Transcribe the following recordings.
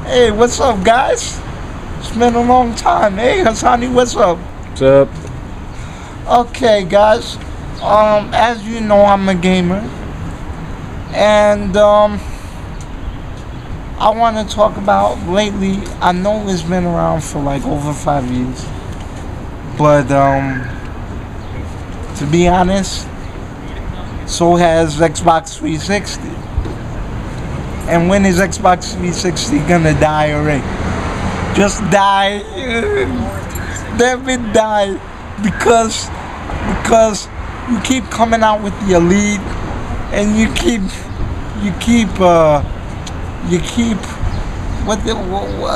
Hey, what's up, guys? It's been a long time. Hey, Hassani, what's up? What's up? Okay, guys. As you know, I'm a gamer, and I want to talk about lately. I know it's been around for like over 5 years, but to be honest, so has Xbox 360. And when is Xbox 360 gonna die already? Just die. Damn it, die. Because you keep coming out with the Elite, and you keep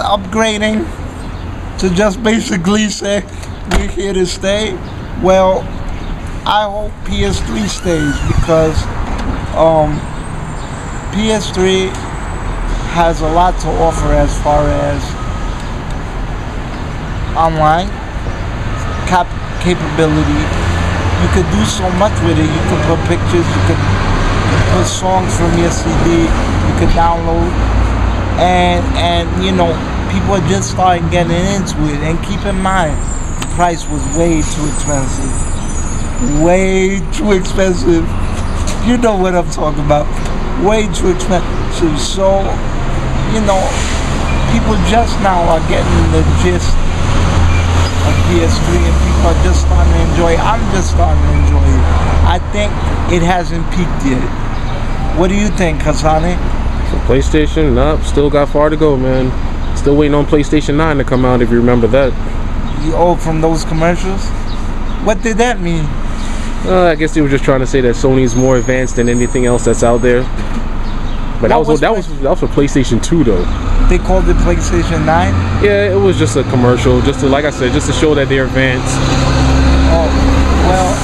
upgrading to just basically say we're here to stay. Well, I hope PS3 stays because PS3 has a lot to offer as far as online capability. You could do so much with it. You could put pictures, you could put songs from your CD, you could download, and you know, people are just starting getting into it. And keep in mind, the price was way too expensive. Way too expensive. You know what I'm talking about. Way too expensive. So, you know, people just now are getting the gist of PS3, and people are just starting to enjoy it. I'm just starting to enjoy it. I think it hasn't peaked yet. What do you think, Hassani? For PlayStation, nope, still got far to go, man. Still waiting on PlayStation 9 to come out, if you remember that. From those commercials? What did that mean? I guess they were just trying to say that Sony's more advanced than anything else that's out there. But that was for PlayStation 2 though. They called it PlayStation 9? Yeah, it was just a commercial, just to, like I said, just to show that they're advanced. Oh, well,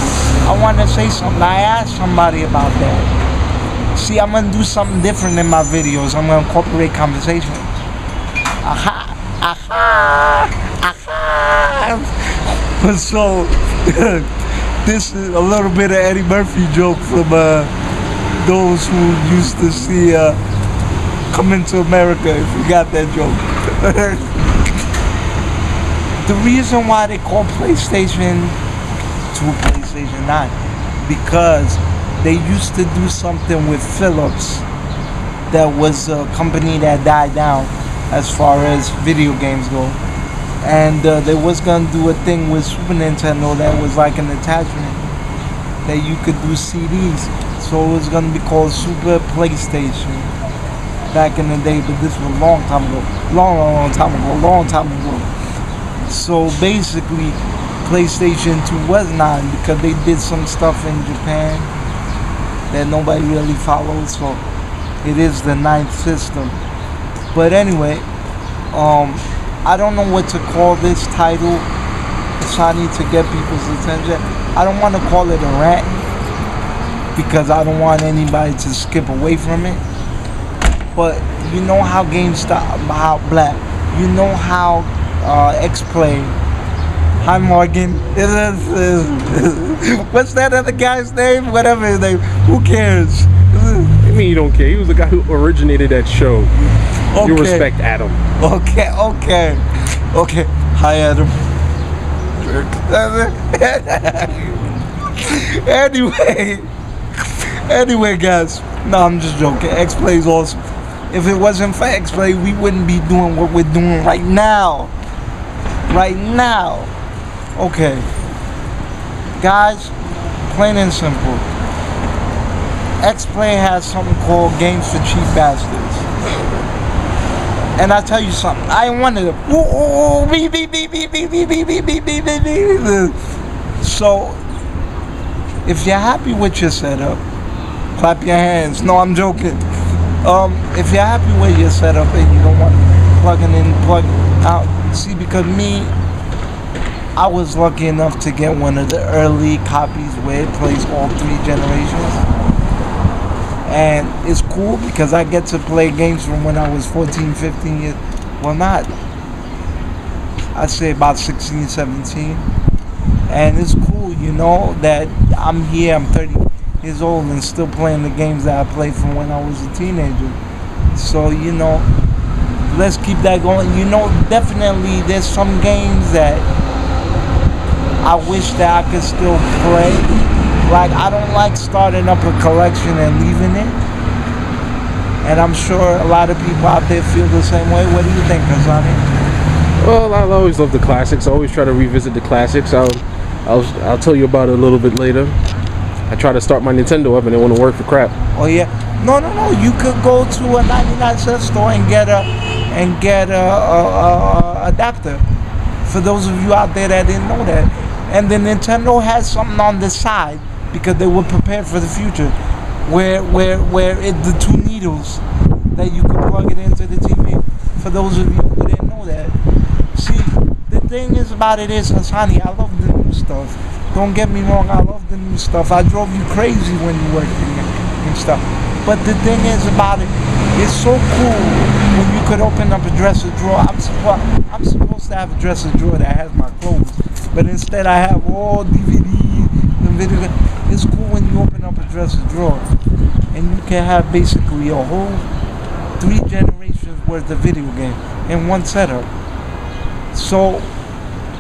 I want to say something. I asked somebody about that. See, I'm going to do something different in my videos. I'm going to incorporate conversation. Aha! Aha! Aha! So, this is a little bit of Eddie Murphy joke from those who used to see Coming to America, if you got that joke. The reason why they call PlayStation 2 PlayStation 9, because they used to do something with Philips that was a company that died down as far as video games go. And they was gonna do a thing with Super Nintendo that was like an attachment that you could do CDs. So it was gonna be called Super PlayStation back in the day, but this was a long time ago. Long time ago. So basically, PlayStation 2 was 9 because they did some stuff in Japan that nobody really followed. So it is the 9th system. But anyway, I don't know what to call this title, Shani, to get people's attention. I don't want to call it a rant because I don't want anybody to skip away from it. But you know how GameStop, you know how X-Play. Hi, Morgan. What's that other guy's name? Whatever his name. Who cares? I mean, you don't care. He was the guy who originated that show. Okay. You respect Adam. Okay. Hi, Adam. Anyway, guys. No, I'm just joking. X-Play is awesome. If it wasn't for X-Play, we wouldn't be doing what we're doing right now. Okay. Guys, plain and simple. X-Play has something called Games for Cheap Bastards. And I tell you something, I ain't one of them. So, if you're happy with your setup, clap your hands. No, I'm joking. If you're happy with your setup and you don't want plugging in, plug out. See, because me, I was lucky enough to get one of the early copies where it plays all 3 generations. And it's cool because I get to play games from when I was 14, 15 years. Well, not. I'd say about 16, 17. And it's cool, you know, that I'm here, I'm 30 years old and still playing the games that I played from when I was a teenager. So, you know, let's keep that going. You know, definitely there's some games that I wish that I could still play. Like, I don't like starting up a collection and leaving it. And I'm sure a lot of people out there feel the same way. What do you think, Kazani? Well, I always love the classics. I always try to revisit the classics. I'll tell you about it a little bit later. I try to start my Nintendo up and it won't work for crap. Oh yeah, no. You could go to a 99-cent store and get a adapter. For those of you out there that didn't know that, and the Nintendo has something on the side because they were prepared for the future, where the two needles that you can plug it into the TV. For those of you who didn't know that, see, the thing is about it is, Hassani, I love the new stuff. Don't get me wrong, I love the new stuff. I drove you crazy when you worked and stuff. But the thing is about it, it's so cool when you could open up a dresser drawer. I'm supposed to have a dresser drawer that has my clothes, but instead I have all DVDs and video. It's cool when you open up a dresser drawer and you can have basically a whole 3 generations worth of video game in one setup. So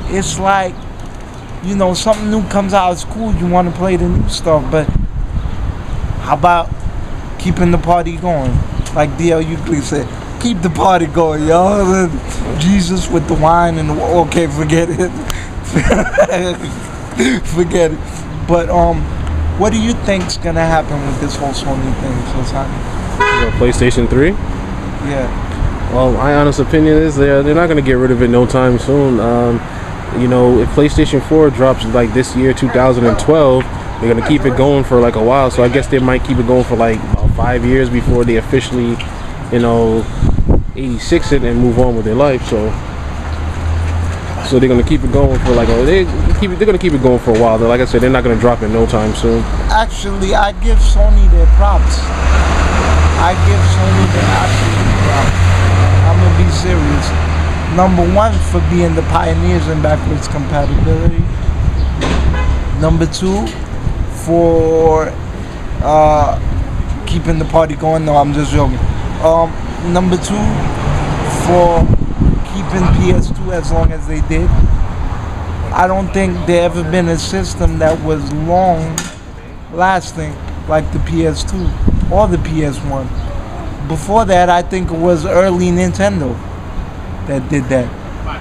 it's like, you know, something new comes out, it's cool, you want to play the new stuff, but how about keeping the party going? Like D.L. Euclid said, keep the party going, y'all. Jesus with the wine and the, okay, forget it. Forget it. But what do you think's gonna happen with this whole Sony thing, Sultani? PlayStation 3? Yeah. Well, my honest opinion is they're not gonna get rid of it no time soon. You know, if PlayStation 4 drops like this year, 2012, they're gonna keep it going for like a while. So I guess they might keep it going for like about 5 years before they officially, you know, 86 it and move on with their life. So they're gonna keep it going for like they're gonna keep it going for a while. Like I said, they're not gonna drop it no time soon. Actually, I give Sony their props. I give Sony their absolute props. I'm gonna be serious. Number 1, for being the pioneers in backwards compatibility. Number 2, for keeping the party going. No, I'm just joking. Number 2, for keeping PS2 as long as they did. I don't think there ever been a system that was long lasting like the PS2 or the PS1. Before that, I think it was early Nintendo that did that.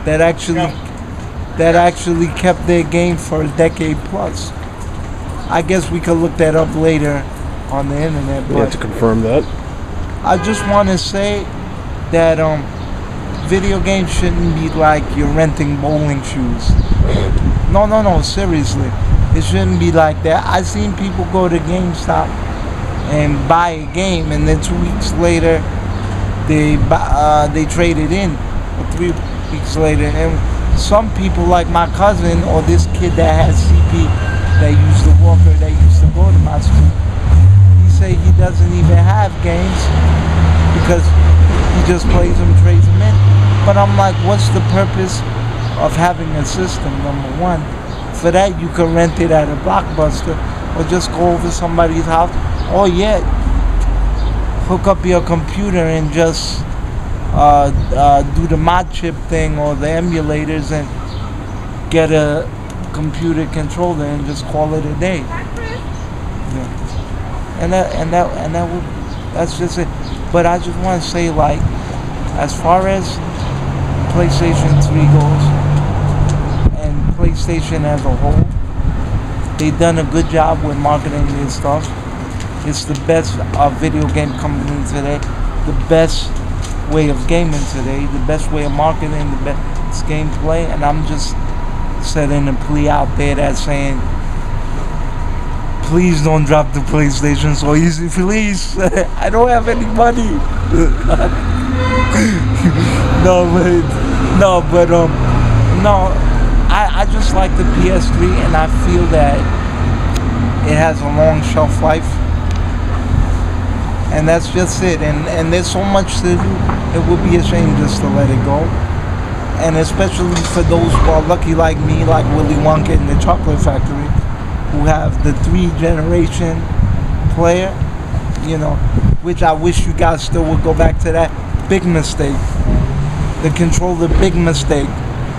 That actually kept their game for a decade plus. I guess we could look that up later on the internet. We have to confirm that. I just want to say that video games shouldn't be like you're renting bowling shoes. No, seriously. It shouldn't be like that. I've seen people go to GameStop and buy a game, and then 2 weeks later they trade it in, or 3 weeks later. And some people, like my cousin or this kid that has CP, that used to walker, that used to go to my school, he say he doesn't even have games because he just plays them, trades them in. But I'm like, what's the purpose of having a system? Number 1, for that you can rent it at a Blockbuster, or just go over somebody's house, or yet hook up your computer and just do the mod chip thing or the emulators and get a computer controller and just call it a day. Yeah. That's just it. But I just want to say, like, as far as PlayStation 3 goes and PlayStation as a whole, they've done a good job with marketing their stuff. It's the best video game company today, the best way of gaming today, the best way of marketing, the best gameplay. And I'm just setting a plea out there that's saying, please don't drop the PlayStation so easy, please. I don't have any money. I just like the PS3, and I feel that it has a long shelf life, and that's just it. And there's so much to do, it would be a shame just to let it go. And especially for those who are lucky like me, like Willy Wonka in the Chocolate Factory, who have the 3-generation player, you know, which I wish you guys still would go back to that. Big mistake. The controller, big mistake.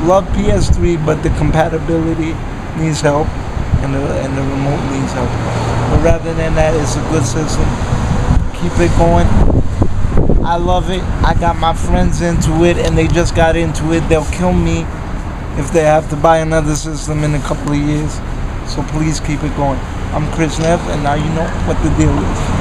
Love PS3, but the compatibility needs help, and the remote needs help. But rather than that, it's a good system. Keep it going. I love it. I got my friends into it, and they just got into it. They'll kill me if they have to buy another system in a couple of years. So please keep it going. I'm Chris Nev, and now you know what the deal is.